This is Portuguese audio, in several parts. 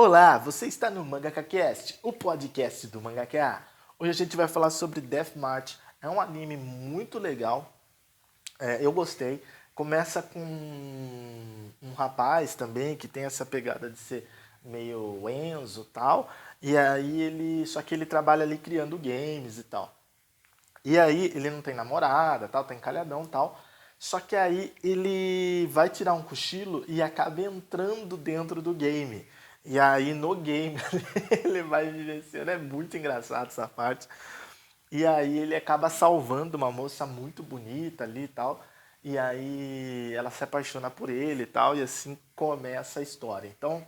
Olá, você está no MangakaCast, o podcast do Mangaka. Hoje a gente vai falar sobre Death March. É um anime muito legal, eu gostei. Começa com um rapaz também que tem essa pegada de ser meio Enzo e tal. E aí só que ele trabalha ali criando games e tal. E aí ele não tem namorada, tal, tá encalhadão e tal. Só que aí ele vai tirar um cochilo e acaba entrando dentro do game. E aí no game ele vai vivenciando, é muito engraçado essa parte. E aí ele acaba salvando uma moça muito bonita ali e tal. E aí ela se apaixona por ele e tal, e assim começa a história. Então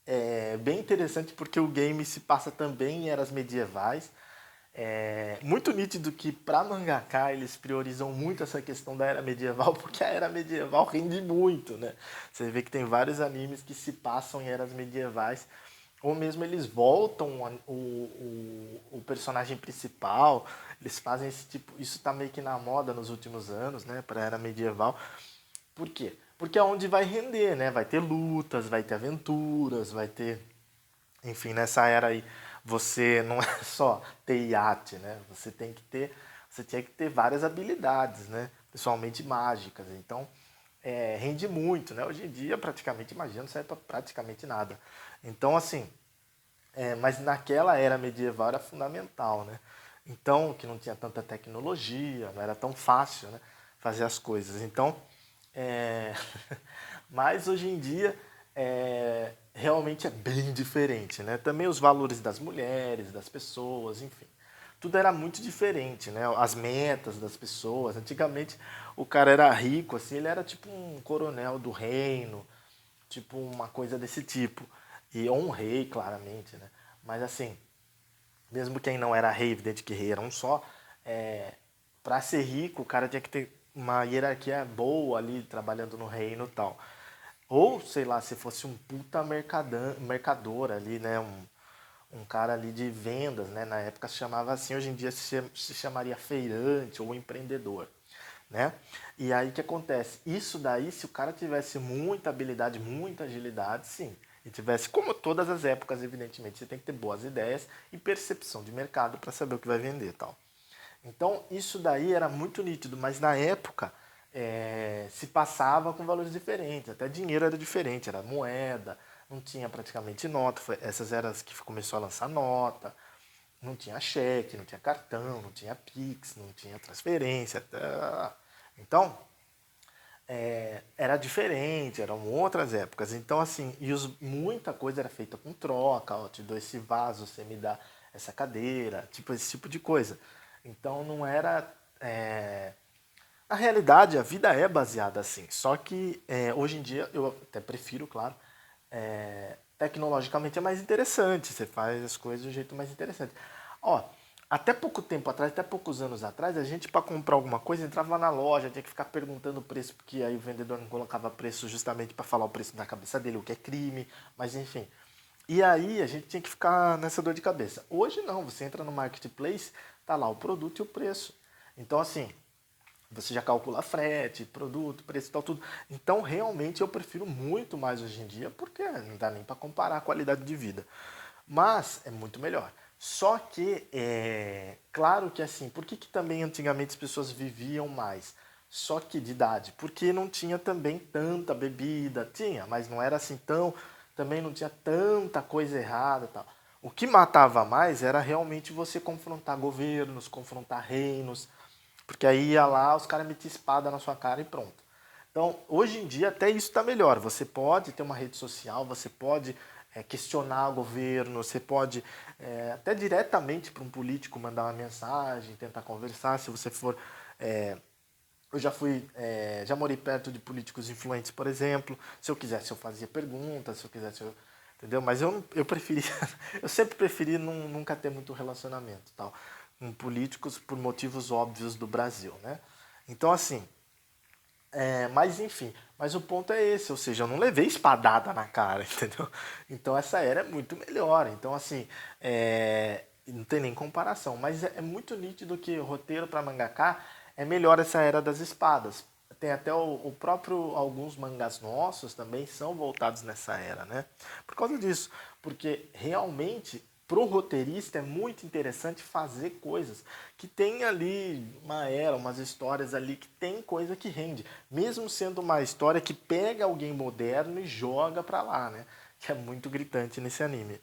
é bem interessante porque o game se passa também em eras medievais. É muito nítido que para mangaka eles priorizam muito essa questão da era medieval, porque a era medieval rende muito, né? Você vê que tem vários animes que se passam em eras medievais, ou mesmo eles voltam o personagem principal, eles fazem esse tipo. Isso tá meio que na moda nos últimos anos, né? Para a era medieval. Por quê? Porque é onde vai render, né? Vai ter lutas, vai ter aventuras, vai ter, enfim, nessa era aí, você não é só ter iate, né? Você tinha que ter várias habilidades, né? Pessoalmente mágicas. Então, rende muito, né? Hoje em dia, praticamente, imagina, não serve pra praticamente nada. Então, assim, mas naquela era medieval era fundamental, né? Então, que não tinha tanta tecnologia, não era tão fácil, né, fazer as coisas. Então, é... mas hoje em dia realmente é bem diferente, né? Também os valores das mulheres, das pessoas, enfim. Tudo era muito diferente, né? As metas das pessoas. Antigamente o cara era rico, assim, ele era tipo um coronel do reino, tipo uma coisa desse tipo. Ou um rei, claramente, né? Mas assim, mesmo quem não era rei, evidente que rei era um só, para ser rico o cara tinha que ter uma hierarquia boa ali, trabalhando no reino e tal. Ou, sei lá, se fosse um puta mercador ali, né? Um cara ali de vendas, né? Na época se chamava assim, hoje em dia se chamaria feirante ou empreendedor, né? E aí o que acontece? Isso daí, se o cara tivesse muita habilidade, muita agilidade, sim. E tivesse, como todas as épocas, evidentemente, você tem que ter boas ideias e percepção de mercado para saber o que vai vender e tal. Então, isso daí era muito nítido, mas na época se passava com valores diferentes, até dinheiro era diferente, era moeda, não tinha praticamente nota, essas eram as que começou a lançar nota, não tinha cheque, não tinha cartão, não tinha Pix, não tinha transferência. Então, era diferente, eram outras épocas. Então, assim, muita coisa era feita com troca, ó, te dou esse vaso, você me dá essa cadeira, tipo esse tipo de coisa. Então, não era. Na realidade, a vida é baseada assim. Só que hoje em dia, eu até prefiro, claro, tecnologicamente é mais interessante. Você faz as coisas de um jeito mais interessante. Ó, até pouco tempo atrás, até poucos anos atrás, a gente para comprar alguma coisa entrava na loja, tinha que ficar perguntando o preço, porque aí o vendedor não colocava preço justamente para falar o preço na cabeça dele, o que é crime, mas enfim. E aí a gente tinha que ficar nessa dor de cabeça. Hoje não, você entra no marketplace, tá lá o produto e o preço. Então assim, você já calcula frete, produto, preço e tal, tudo. Então, realmente, eu prefiro muito mais hoje em dia, porque não dá nem para comparar a qualidade de vida. Mas é muito melhor. Só que, claro que assim, por que também antigamente as pessoas viviam mais? Só que de idade, porque não tinha também tanta bebida, tinha, mas não era assim tão, também não tinha tanta coisa errada e tal. O que matava mais era realmente você confrontar governos, confrontar reinos, porque aí ia lá, os caras metiam espada na sua cara e pronto. Então, hoje em dia, até isso está melhor. Você pode ter uma rede social, você pode questionar o governo, você pode até diretamente para um político mandar uma mensagem, tentar conversar. Se você for. Eu já morei perto de políticos influentes, por exemplo. Se eu quisesse, eu fazia perguntas, se eu quisesse, entendeu? Mas eu preferia, eu sempre preferi nunca ter muito relacionamento, tal, com políticos por motivos óbvios do Brasil, né? Então, assim, mas enfim, mas o ponto é esse, ou seja, eu não levei espadada na cara, entendeu? Então essa era é muito melhor. Então, assim, não tem nem comparação. Mas é muito nítido que o roteiro para mangaka é melhor essa era das espadas. tem até o próprio, alguns mangás nossos também são voltados nessa era, né? Por causa disso, porque realmente pro roteirista é muito interessante fazer coisas que tem ali uma era, umas histórias ali que tem coisa que rende, mesmo sendo uma história que pega alguém moderno e joga pra lá, né? Que é muito gritante nesse anime.